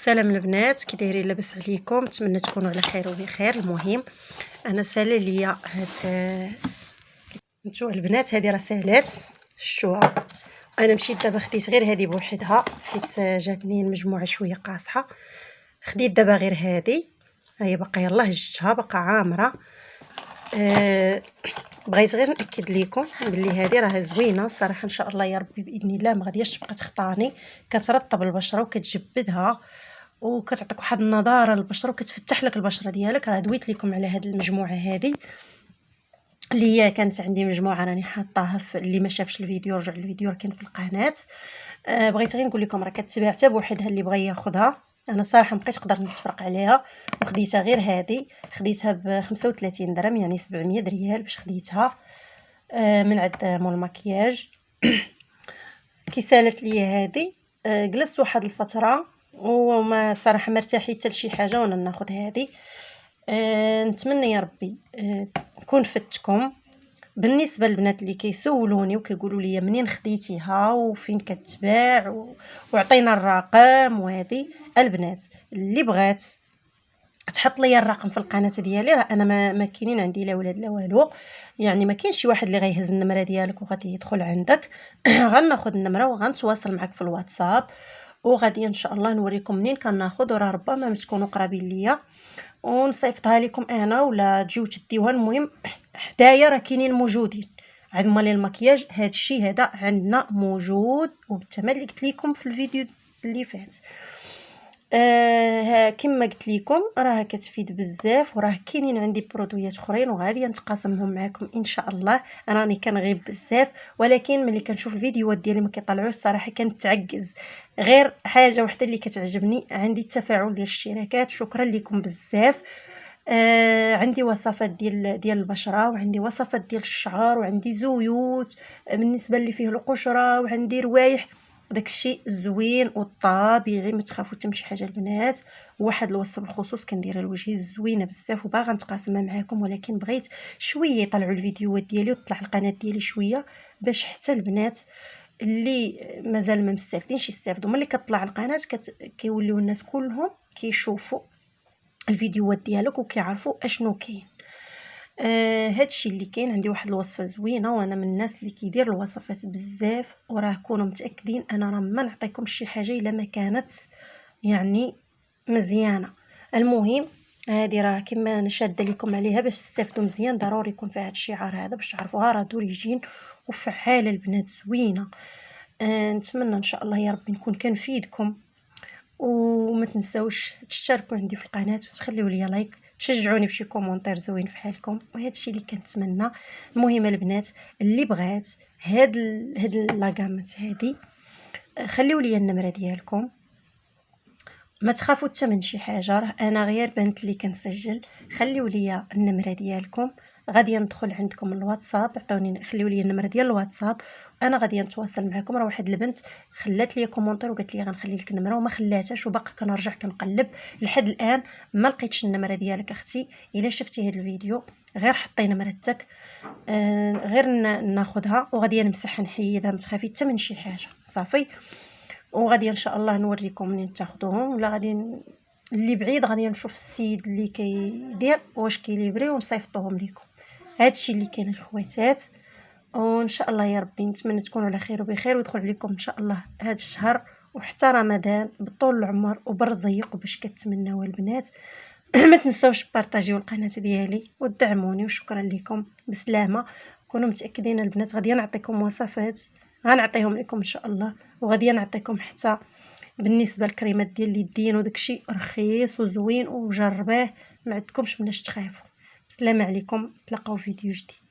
سلام البنات، كي دايرين؟ لاباس عليكم؟ نتمنى تكونوا على خير وبخير. المهم انا ساله ليا هاد نتوما البنات، هذه راه سالات شفتوها. انا مشيت دابا خديت غير هذه بوحدها، حيت جاتني المجموعه شويه قاصحه. خديت دابا غير هذه، هي باقا يلاه جبتها باقا عامره. بغيت غير ناكد لكم بلي هذه راه زوينه الصراحه، ان شاء الله يا ربي باذن الله ما غادياش تبقى تخطاني. كترطب البشره وكتجبدها وكتعطيك واحد النضاره للبشره وكتفتح لك البشره ديالك. راه دويت لكم على هذه المجموعه هذه اللي هي كانت عندي مجموعه راني حاطاها في اللي ما شافش الفيديو رجع الفيديو راه كاين في القناه. بغيت غير نقول لكم راه كتباع حتى بوحدها اللي بغى ياخذها. انا الصراحه مابقيتش نقدر نتفرق عليها وخديتها غير هذه، خديتها ب 35 درهم يعني 700 ريال باش خديتها من عند مول المكياج. كي سالت لي هذه جلست واحد الفتره وما صراحه مرتاحه حتى لشي حاجه وانا ناخذ هذه. نتمنى يا ربي نكون فدتكم. بالنسبه للبنات اللي كيسولوني وكيقولوا لي منين خديتيها وفين كتباع وعطينا الرقم، وهذه البنات اللي بغات تحط لي الرقم في القناه ديالي. راه انا ما كاينين عندي لا ولاد لا والو، يعني ما كاينش شي واحد اللي غيهز النمره ديالك وغادي يدخل عندك. غناخذ النمره وغنتواصل معك في الواتساب، وغادي ان شاء الله نوريكم منين كناخذ، وراه ربما ما تكونوا قرابين ليا ونصيفطها لكم انا ولا تجيو تديوها. المهم حدايا راه كاينين موجودين عند مالي المكياج. هذا الشيء هذا عندنا موجود وبالثمن اللي قلت لكم في الفيديو اللي فات. كما قلت لكم راه كتفيد بزاف، وراه كاينين عندي برودويات اخرين وغادي نتقاسمهم معكم ان شاء الله. انا راني كنغيب بزاف، ولكن ملي كنشوف الفيديوهات ديالي ما كيطلعوش الصراحه كنتعجز. غير حاجه وحده اللي كتعجبني، عندي التفاعل ديال الاشتراكات. شكرا لكم بزاف. عندي وصفات ديال البشره، وعندي وصفات ديال الشعر، وعندي زيوت بالنسبه اللي فيه القشره، وعندي روايح. داكشي زوين وطبيعي، ما تخافوا حتى من شي حاجه البنات. واحد الوصفه بالخصوص كنديرها لوجهي زوينه بزاف وباغا نتقاسمها معكم، ولكن بغيت شويه يطلعوا الفيديوهات ديالي وتطلع القناه ديالي شويه باش حتى البنات اللي مازال ما مستافدينش يستافدوا. ملي كتطلع القناه كيوليو الناس كلهم كيشوفوا الفيديوهات ديالك وكيعرفوا اشنو كاين. هادشي اللي كاين. عندي واحد الوصفه زوينه وانا من الناس اللي كيدير الوصفات بزاف، وراه كونوا متاكدين انا راه ما نعطيكم شي حاجه الا ما كانت يعني مزيانه. المهم هذه راه كما انا شاده لكم عليها باش تستافدوا مزيان. ضروري يكون فيها هذا الشعار هذا باش تعرفوها راه دوريجين وفعاله البنات زوينه. نتمنى ان شاء الله يا ربي نكون كنفيدكم، وما تنساوش تشتركوا عندي في القناه وتخليوا لي لايك، تشجعوني بشي كومونتير زوين فحالكم، وهذا الشيء اللي كنتمنى. المهم البنات اللي بغات هاد لاغامات هادي خليوا لي النمره ديالكم، ما تخافوا حتى من شي حاجه. راه انا غير بنت اللي كنسجل. خليوا لي النمره ديالكم، غادي ندخل عندكم الواتساب، عطوني خليوا لي النمره ديال الواتساب انا غادي نتواصل معكم. راه واحد البنت خلات لي كومونتير وقالت لي غنخلي لك النمره وما خلاتهاش، وباقي كنرجع كنقلب لحد الان ما لقيتش النمره ديالك اختي. الا شفتي هذا الفيديو غير حطي نمرتك، غير ناخذها وغادي نمسح نحيدها، ما تخافي حتى من شي حاجه صافي. وغادي ان شاء الله نوريكم منين تاخذوهم، ولا غادي اللي بعيد غادي نشوف السيد اللي كيدير واش كيليفري ونصيفطوهم لكم. هادشي اللي كاين الخواتات، وان شاء الله يا ربي نتمنى تكونوا على خير وبخير، ويدخل عليكم ان شاء الله هذا الشهر وحتى رمضان بطول العمر وبرزيق وباش كتمناو البنات. ما تنساوش بارطاجيو القناه ديالي وتدعموني، وشكرا لكم بسلامه. كونوا متاكدين البنات غادي نعطيكم وصفات غنعطيهم لكم ان شاء الله، وغادي نعطيكم حتى بالنسبه للكريمات ديال اليدين وداكشي رخيص وزوين وجرباه، ما عندكمش مناش تخافوا. السلام عليكم، تلاقاو فيديو جديد.